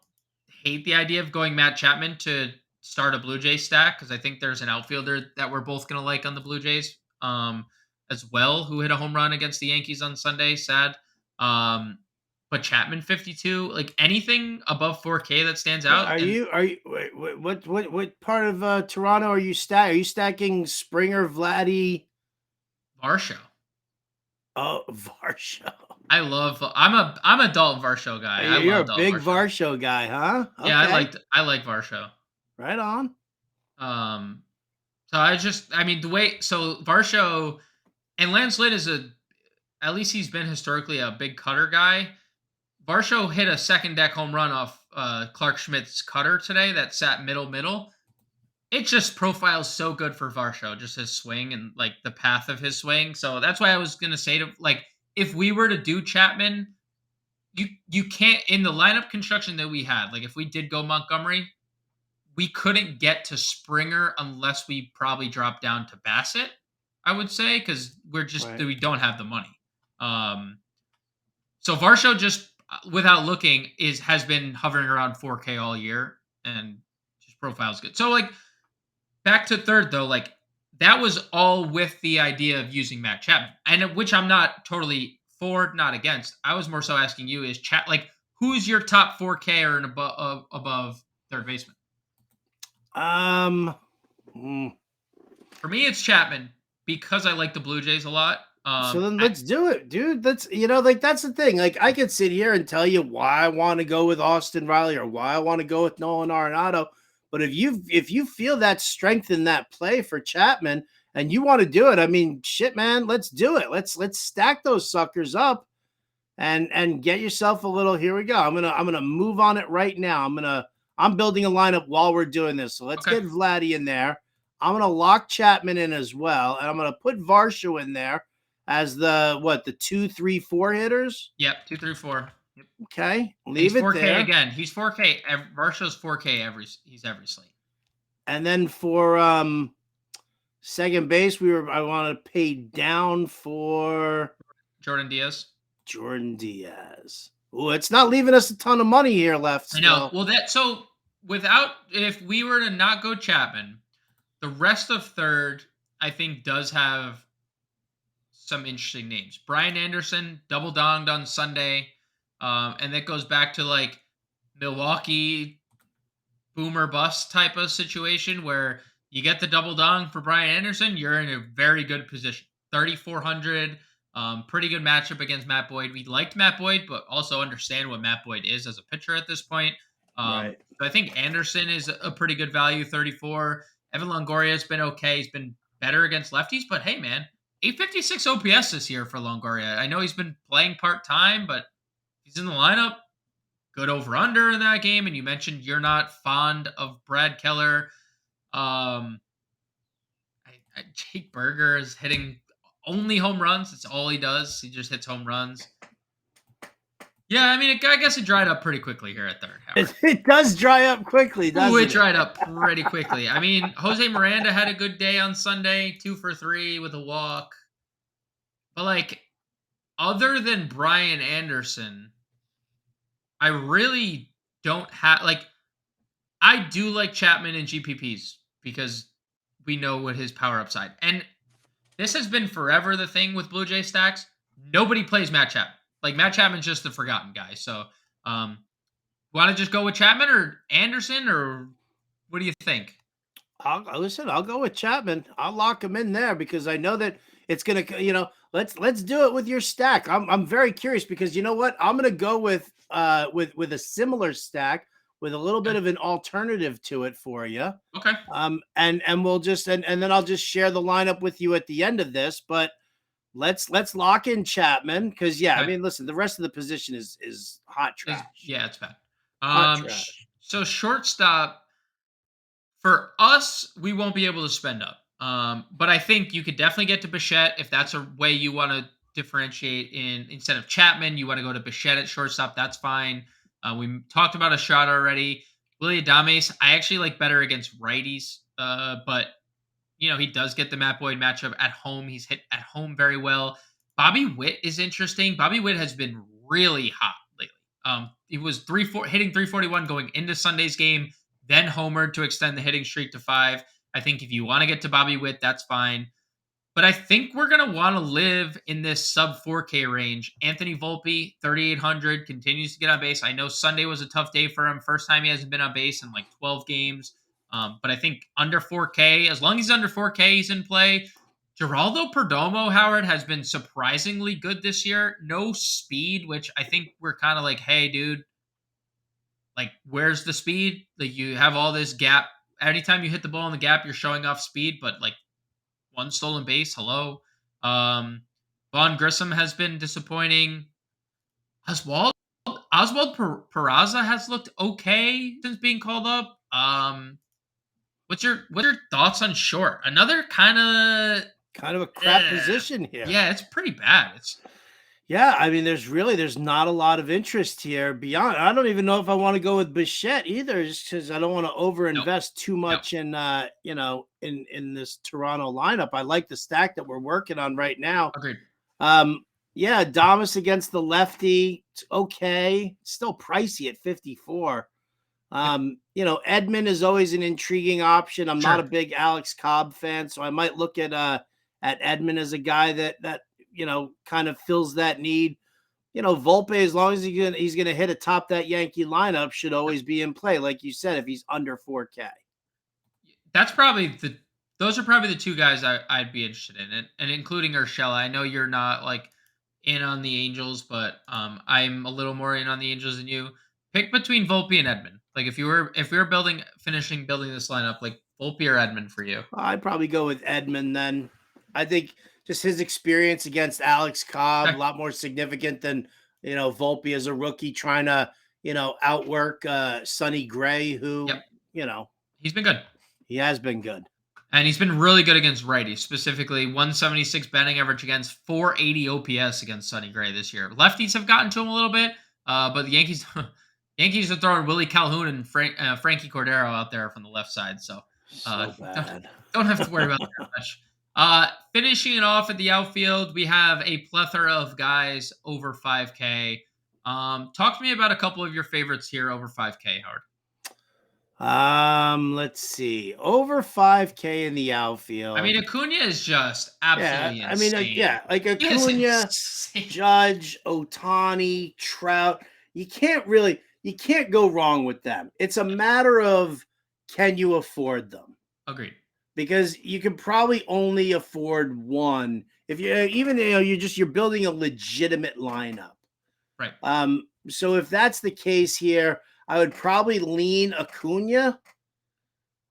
hate the idea of going Matt Chapman to start a Blue Jays stack because I think there's an outfielder that we're both going to like on the Blue Jays as well, who hit a home run against the Yankees on Sunday. Sad. But Chapman 52, like anything above 4K that stands out. Are And you wait, what part of Toronto are you stack? Are you stacking Springer, Vladdy? Varsho. Oh, Varsho. I'm a Dalton Varsho guy. I You're love a Dalton big Varsho. Varsho guy, huh? Yeah, Okay. I like Varsho. Right on. Um, I mean, the way, so Varsho and Lance Lynn is at least he's been historically a big cutter guy. Varsho hit a second deck home run off Clark Schmidt's cutter today that sat middle. It just profiles so good for Varsho, just his swing and like the path of his swing. So that's why I was gonna say to like if we were to do Chapman, you can't in the lineup construction that we had. Like if we did go Montgomery, we couldn't get to Springer unless we probably drop down to Bassett. I would say because Right. we don't have the money. So Varsho just without looking has been hovering around 4K all year and just profiles good. So like back to third though, like that was all with the idea of using Matt Chapman, and which I'm not totally for, not against. I was more so asking you is like who's your top 4K or above third baseman? Um. mm, For me, it's Chapman because I like the Blue Jays a lot. So then let's do it, dude. Like that's the thing. Like I could sit here and tell you why I want to go with Austin Riley or why I want to go with Nolan Arenado. But if you feel that strength in that play for Chapman and you want to do it, I mean, shit, man, let's do it. Let's stack those suckers up and get yourself a little. Here we go. I'm gonna move on it right now. I'm building a lineup while we're doing this. So let's Okay. get Vladdy in there. I'm gonna lock Chapman in as well, and I'm gonna put Varsho in there as the 2, 3, 4 hitters. Yep, 2, 3, 4. Yep. Okay, And leave he's it 4K there. again. He's 4K. Varsho's 4K he's every slate. And then for second base, I want to pay down for Jordan Diaz. Jordan Diaz. Oh, it's not leaving us a ton of money here left. I know. Still. Well, if we were to not go Chapman, the rest of third, I think, does have some interesting names. Brian Anderson double donged on Sunday, and that goes back to like Milwaukee boomer bust type of situation where You get the double dong for Brian Anderson, you're in a very good position. 3,400, pretty good matchup against Matt Boyd. We liked Matt Boyd, but also understand what Matt Boyd is as a pitcher at this point. Right. So I think Anderson is a pretty good value, 34. Evan Longoria has been okay. He's been better against lefties, but hey, man, 856 OPS this year for Longoria. I know he's been playing part time, but he's in the lineup. Good over under in that game. And you mentioned you're not fond of Brad Keller. Um, Jake Berger is hitting only home runs. It's all he does. He just hits home runs. Yeah, I mean, I guess it dried up pretty quickly here at third, Howard. It does dry up quickly, doesn't Ooh, it? it dried up pretty quickly. I mean, Jose Miranda had a good day on Sunday, 2 for 3 with a walk. But like, other than Brian Anderson, I really don't have like. I do like Chapman and GPPs because we know what his power upside. And this has been forever the thing with Blue Jay stacks. Nobody plays Matt Chapman. Like Matt Chapman's just the forgotten guy. So, want to just go with Chapman or Anderson, or what do you think? I'll go with Chapman. I'll lock him in there because I know that it's gonna. Let's do it with your stack. I'm very curious because you know what? I'm gonna go with a similar stack with a little bit Okay. of an alternative to it for you. Okay. And we'll just and then I'll just share the lineup with you at the end of this. But let's lock in Chapman because I Okay. mean, listen, the rest of the position is hot trash. Yeah, it's bad. Hot trash. So shortstop for us, we won't be able to spend up. But I think you could definitely get to Bichette if that's a way you want to differentiate in instead of Chapman, you want to go to Bichette at shortstop. That's fine. We talked about a shot already. Willie Adames, I actually like better against righties. But he does get the Matt Boyd matchup at home. He's hit at home very well. Bobby Witt is interesting. Bobby Witt has been really hot lately. He was hitting 341 going into Sunday's game, then homered to extend the hitting streak to 5. I think if you want to get to Bobby Witt, that's fine. But I think we're going to want to live in this sub 4K range. Anthony Volpe, 3,800, continues to get on base. I know Sunday was a tough day for him. First time he hasn't been on base in like 12 games. But I think under 4K, as long as he's under 4K, he's in play. Geraldo Perdomo, Howard, has been surprisingly good this year. No speed, which I think we're kind of like, hey, dude, like, where's the speed? Like, you have all this gap. Anytime you hit the ball in the gap, you're showing off speed, but like, one stolen base. Hello. Vaughn Grissom has been disappointing. Oswald Peraza has looked okay since being called up. What's your thoughts on short? Another kind Kind of a crap of position here. yeah, it's pretty bad. Yeah, I mean, there's not a lot of interest here beyond. I don't even know if I want to go with Bichette either, just because I don't want to Nope, overinvest too nope. much in in this Toronto lineup. I like the stack that we're working on right now. Agreed. Yeah, Damas against the lefty, it's okay. Still pricey at 54. Yep. Edmund is always an intriguing option. I'm not a Sure. big Alex Cobb fan, so I might look at Edmund as a guy that kind of fills that need. Volpe, as long as he's gonna hit atop that Yankee lineup, should always be in play, like you said, if he's under 4K. That's those are probably the two guys I'd be interested in, and including Urshela. I know you're not like in on the Angels, but I'm a little more in on the Angels than you. Pick between Volpe and Edmund. Like if we were finishing building this lineup, like Volpe or Edmund for you. I'd probably go with Edmund then. I think just his experience against Alex Cobb a Okay. lot more significant than Volpe as a rookie trying to outwork Sonny Gray, who Yep. you know He's been good. he has been good. And he's been really good against righties, specifically 176 batting average against 480 OPS against Sonny Gray this year. Lefties have gotten to him a little bit, but the Yankees Yankees are throwing Willie Calhoun and Frankie Cordero out there from the left side, so So don't, bad. don't have to worry about that much. Finishing it off at the outfield, we have a plethora of guys over 5K. Talk to me about a couple of your favorites here over 5K, Howard. Let's see. Over 5K in the outfield. I mean, Acuna is just Yeah, absolutely I mean, insane. like He is Acuna, insane. Judge, Otani, Trout. You can't go wrong with them. It's a matter of can you afford them? Agreed. because you can probably only afford one if you even you're building a legitimate lineup. Right. So if that's the case here, I would probably lean Acuna.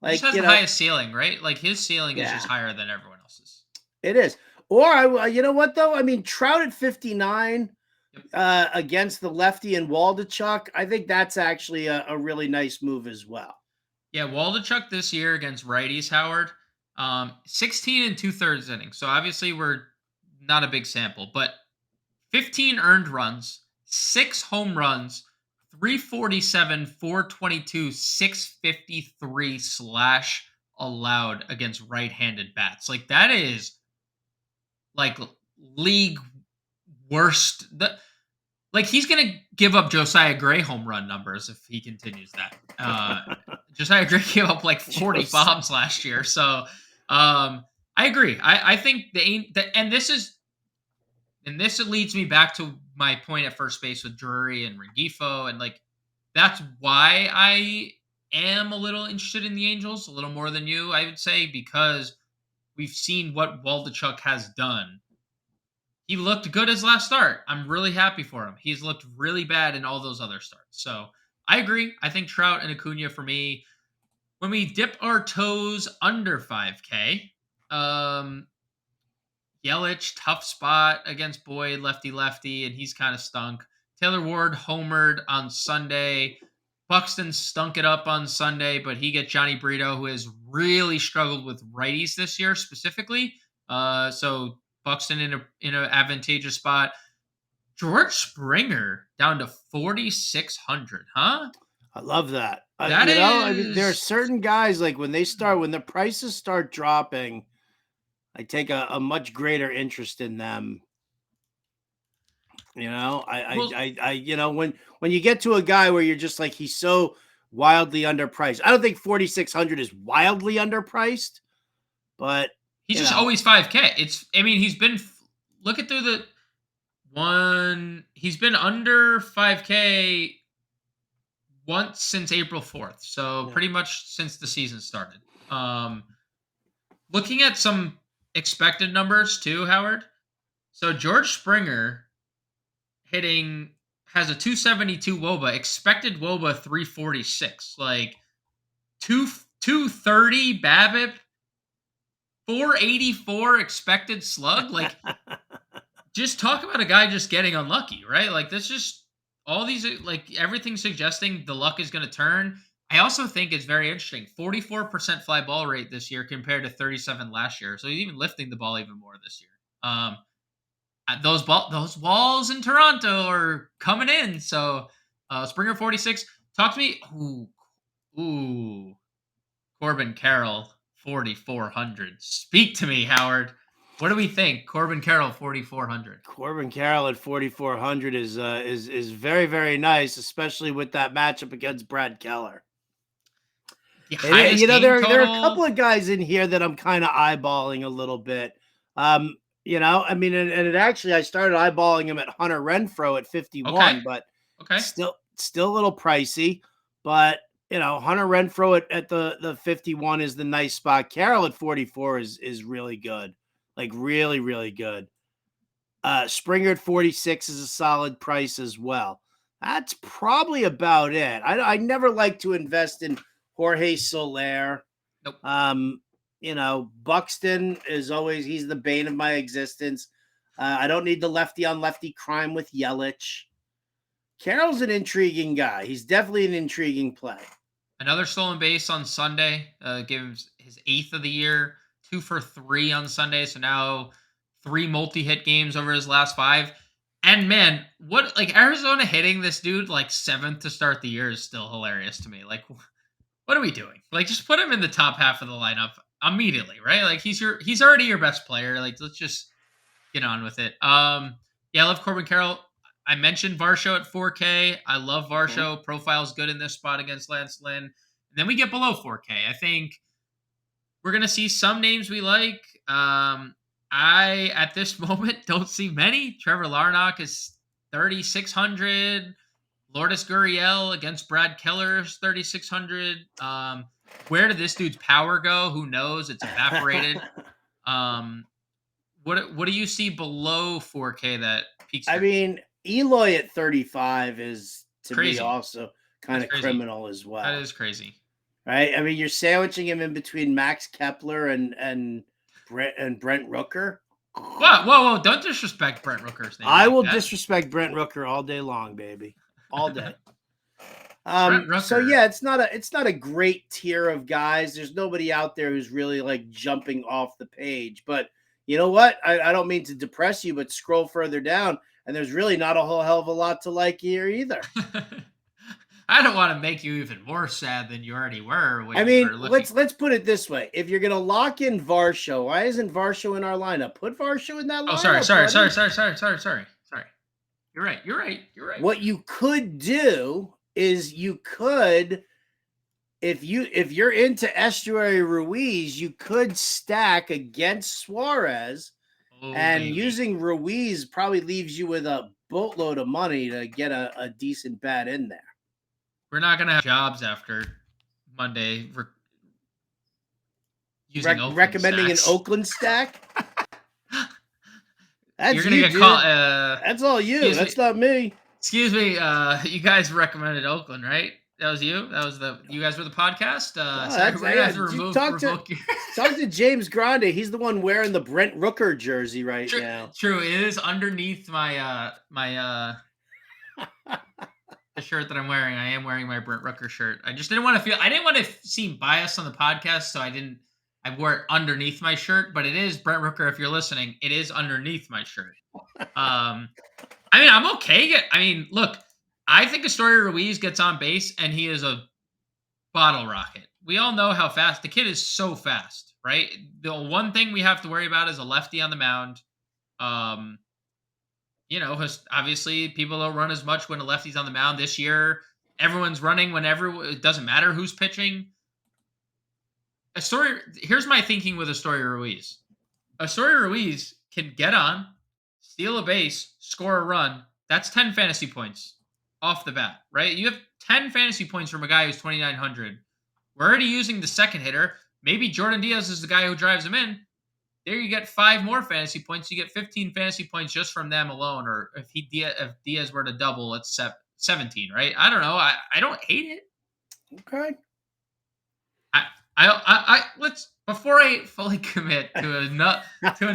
He just Like, has the highest ceiling, right? Like his ceiling is just yeah, higher than everyone else's. it is. Or you know what though? I mean, Trout at 59 Yep. against the lefty and Waldichuk, I think that's actually a really nice move as well. Yeah, Waldichuk this year against righties, Howard, 16 and 2/3 innings. So obviously we're not a big sample, but 15 earned runs, 6 home runs, 347, 422, 653 slash allowed against right-handed bats. Like that is like league worst. Like he's gonna give up Josiah Gray home run numbers if he continues that. Josiah Gray gave up like 40 Josiah. bombs last year, so I agree. I think and this leads me back to my point at first base with Drury and Rengifo, and like that's why I am a little interested in the Angels a little more than you, I would say, because we've seen what Waldichuk has done. He looked good his last start. I'm really happy for him. He's looked really bad in all those other starts. So I agree. I think Trout and Acuna for me. When we dip our toes under 5K, Yelich, tough spot against Boyd, lefty lefty, and he's kind of stunk. Taylor Ward homered on Sunday. Buxton stunk it up on Sunday, but he gets Johnny Brito, who has really struggled with righties this year specifically. So Buxton in an advantageous spot. George Springer down to 4,600, huh? I love that. That I mean, there are is certain guys like when the prices start dropping, I take a much greater interest in them. well, When you get to a guy where you're just like he's so wildly underpriced. I don't think 4,600 is wildly underpriced, but he's just always 5K. He's been look at through the one. He's been under 5K once since April 4th. So yeah. pretty much since the season started. Looking at some expected numbers too, Howard. So George Springer hitting has a 272 WOBA, expected WOBA 346. Like 230 BABIP, 484 expected slug. Like just talk about a guy just getting unlucky, right? Like that's just all these like everything suggesting the luck is going to turn. I also think it's very interesting. 44% fly ball rate this year compared to 37 last year. So he's even lifting the ball even more this year. Those walls in Toronto are coming in. So Springer 46. Talk to me. Ooh. Corbin Carroll 4,400. Speak to me, Howard. What do we think? Corbin Carroll 4,400. Corbin Carroll at 4,400 is very, very nice, especially with that matchup against Brad Keller. The highest there are a couple of guys in here that I'm kind of eyeballing a little bit. And it actually I started eyeballing him at Hunter Renfroe at 51, but still a little pricey. But Hunter Renfroe at the 51 is the nice spot. Carroll at 44 is really good, like really, really good. Springer at 46 is a solid price as well. That's probably about it. I never like to invest in Jorge Soler. Nope. Buxton is always, he's the bane of my existence. I don't need the lefty on lefty crime with Yelich. Carroll's an intriguing guy. He's definitely an intriguing play. Another stolen base on Sunday, gives his 8th of the year, 2 for 3 on Sunday. So now 3 multi-hit games over his last 5. And man, Arizona hitting this dude like 7th to start the year is still hilarious to me. Like, what are we doing? Like, just put him in the top half of the lineup immediately, right? Like, he's already your best player. Like, let's just get on with it. Yeah, I love Corbin Carroll. I mentioned Varsho at 4K. I love Varsho. Mm-hmm. Profile's good in this spot against Lance Lynn. And then we get below 4K. I think we're going to see some names we like. I, at this moment, don't see many. Trevor Larnach is 3,600. Lourdes Gurriel against Brad Keller is 3,600. Where did this dude's power go? Who knows? It's evaporated. Um, what do you see below 4K that peaks I your mean, Eloy at 35 is to me crazy? also kind That's of crazy. criminal as That well, is crazy. right? I mean, you're sandwiching him in between Max Kepler and Brent Rooker. Whoa! Don't disrespect Brent Rooker's name I like will that. disrespect Brent Rooker all day long, baby, all day. Brent So Rooker. yeah, it's not a great tier of guys. There's nobody out there who's really like jumping off the page. But you know what? I don't mean to depress you, but scroll further down, and there's really not a whole hell of a lot to like here either. I don't want to make you even more sad than you already were I when you mean, were looking. let's put it this way: if you're gonna lock in Varsho, why isn't Varsho in our lineup? Put Varsho in that Oh, sorry, lineup, sorry, sorry, buddy. sorry, sorry, sorry, sorry, sorry. You're right. You're right. You're right. What you could do is you could if you're into Estuary Ruiz, you could stack against Suarez, Oh, and baby. using Ruiz probably leaves you with a boatload of money to get a decent bet in there. We're not gonna have jobs after Monday. We're using Oakland Recommending an stacks. Oakland stack. You're That's gonna you, get caught. dude. That's all you. Excuse me. That's not me. Excuse me. You guys recommended Oakland, right? That was you. That was the. You guys were the podcast. No, Sorry, that's we're gonna have to you revoke your. talk to James Grande. He's the one wearing the Brent Rooker jersey right True, now. true. It is underneath my the shirt that I'm wearing. I am wearing my Brent Rooker shirt. I just didn't want to feel. I didn't want to seem biased on the podcast, so I didn't. I wore it underneath my shirt, but it is Brent Rooker. If you're listening, it is underneath my shirt. I mean, I'm okay. I mean, look, I think Astoria Ruiz gets on base and he is a bottle rocket. We all know how fast the kid is. So fast, right? The one thing we have to worry about is a lefty on the mound. Um, obviously people don't run as much when a lefty's on the mound this year. Everyone's running whenever it doesn't matter who's pitching. Here's my thinking with Astoria Ruiz. Astoria Ruiz can get on, steal a base, score a run. That's 10 fantasy points off the bat, right? You have 10 fantasy points from a guy who's 2,900. We're already using the second hitter. Maybe Jordan Diaz is the guy who drives him in. There you get 5 more fantasy points. You get 15 fantasy points just from them alone. Or if Diaz were to double, it's 17, right? I don't know. I don't hate it. Okay. Let's before I fully commit to an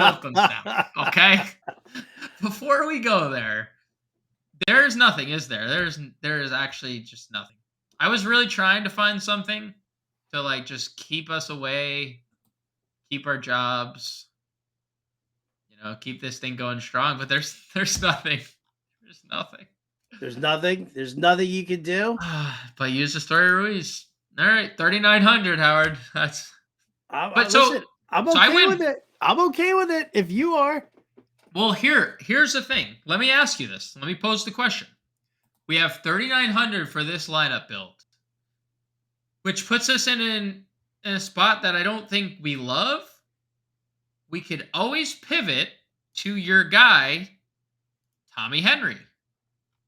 Oakland stack. Okay, before we go there, there's nothing, is there? There is actually just nothing. I was really trying to find something to like just keep us away, keep our jobs, keep this thing going strong. But there's nothing. There's nothing. There's nothing. There's nothing you can do. But use the story Ruiz. All right, 3,900, Howard. That's. Listen, I'm so I okay win. with it. I'm okay with it if you are. Well, here's the thing. Let me ask you this. Let me pose the question. We have 3,900 for this lineup build, which puts us in a spot that I don't think we love. We could always pivot to your guy, Tommy Henry,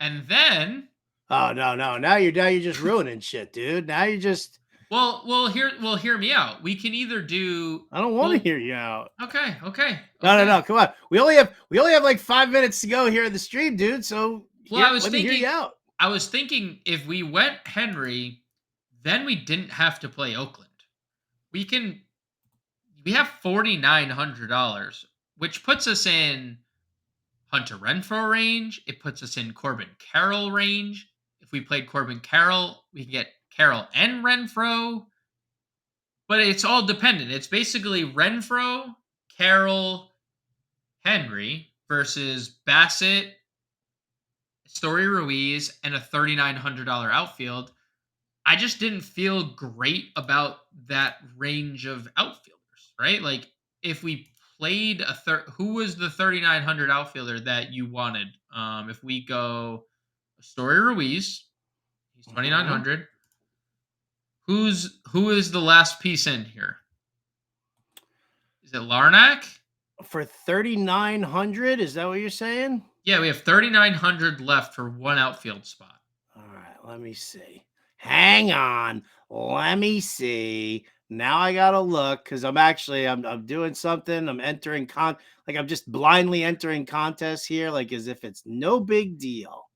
and then. Oh no! Now you're just ruining shit, dude. Now you're just. Well, hear me out. We can either do. I don't want to hear you out. Okay. No. Come on. We only have like 5 minutes to go here in the stream, dude. So let me hear you out. I was thinking if we went Henry, then we didn't have to play Oakland. We have $4,900, which puts us in Hunter Renfroe range. It puts us in Corbin Carroll range. If we played Corbin Carroll, we can get Carroll and Renfroe. But it's all dependent. It's basically Renfroe, Carroll, Henry versus Bassett, Story Ruiz, and a $3,900 outfield. I just didn't feel great about that range of outfielders, right? Like if we played who was the 3,900 outfielder that you wanted? If we go Story Ruiz, he's 2,900. Who is the last piece in here? Is it Larnack? For 3,900, is that what you're saying? Yeah, we have 3,900 left for one outfield spot. All right, let me see. Hang on. Let me see. Now I gotta look because I'm doing something. I'm entering I'm just blindly entering contests here, like as if it's no big deal.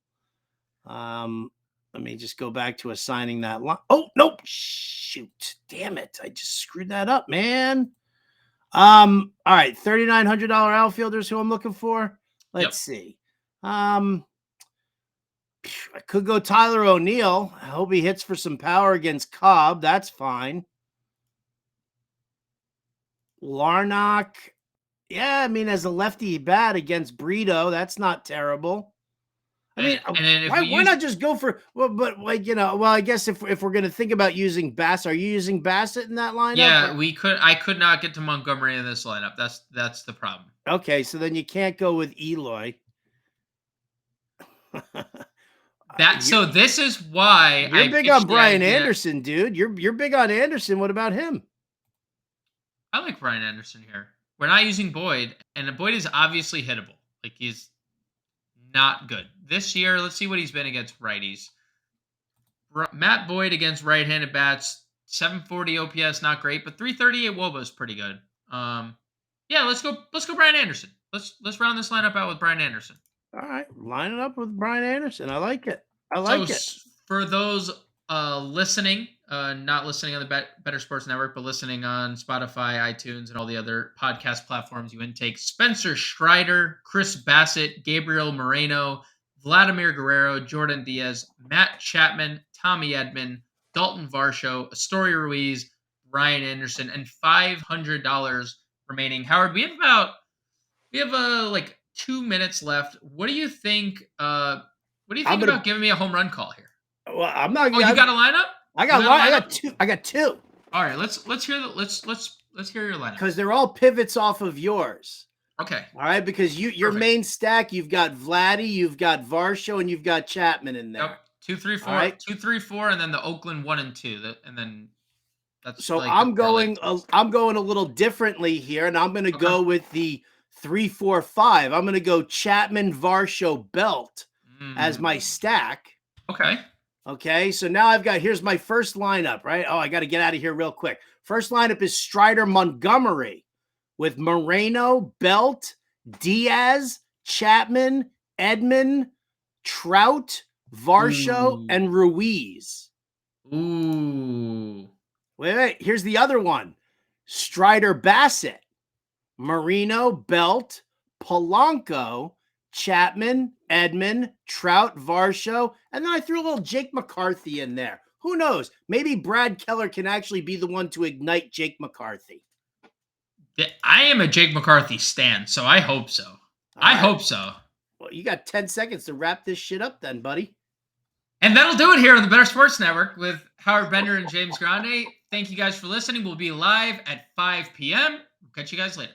Let me just go back to assigning that line. Oh nope. Shoot. Damn it. I just screwed that up, man. All right, $3,900 outfielders who I'm looking for. Yep. Let's see. I could go Tyler O'Neill. I hope he hits for some power against Cobb. That's fine. Larnock. Yeah, I mean, as a lefty bat against Brito, that's not terrible. I mean, And then if why not just go for I guess if we're gonna think about using Bassett, are you using Bassett in that lineup? Yeah, I could not get to Montgomery in this lineup. That's the problem. Okay, so then you can't go with Eloy. So this is why you're big on Brian Anderson, dude. You're big on Anderson. What about him? I like Brian Anderson here. We're not using Boyd, and Boyd is obviously hittable. Like, he's not good this year. Let's see what he's been against righties. Matt Boyd against right-handed bats, 740 OPS, not great, but 338 WOBA is pretty good. Yeah, let's go Brian Anderson. Let's round this lineup out with Brian Anderson. All right, line it up with Brian Anderson. I like it. For those listening, not listening on the Better Sports Network, but listening on Spotify, iTunes, and all the other podcast platforms you intake, Spencer Strider, Chris Bassett, Gabriel Moreno, Vladimir Guerrero, Jordan Diaz, Matt Chapman, Tommy Edman, Dalton Varsho, Astoria Ruiz, Brian Anderson, and $500 remaining. Howard, we have like 2 minutes left. What do you think? What do you think about giving me a home run call here? Well, I'm not. Oh, you got a lineup? I got two. I got two. All right, let's hear your lineup because they're all pivots off of yours. Okay. All right, because your main stack, you've got Vladdy, you've got Varsho, and you've got Chapman in there. Yep. 2, 3, 4, right. 2, 3, 4, and then the Oakland 1 and 2, and then that's so like I'm going a little differently here, and I'm going to go with the 3, 4, 5. I'm going to go Chapman, Varsho, Belt as my stack. Okay, so now here's my first lineup, right? Oh, I got to get out of here real quick. First lineup is Strider Montgomery with Moreno, Belt, Diaz, Chapman, Edman, Trout, Varsho, and Ruiz. Ooh. Wait. Here's the other one. Strider Bassett, Moreno, Belt, Polanco, Chapman, Edman, Trout, Varsho, and then I threw a little Jake McCarthy in there. Who knows? Maybe Brad Keller can actually be the one to ignite Jake McCarthy. I am a Jake McCarthy stan, so I hope so. I hope so. Well, you got 10 seconds to wrap this shit up then, buddy. And that'll do it here on the Better Sports Network with Howard Bender and James Grande. Thank you guys for listening. We'll be live at 5 p.m. We'll catch you guys later.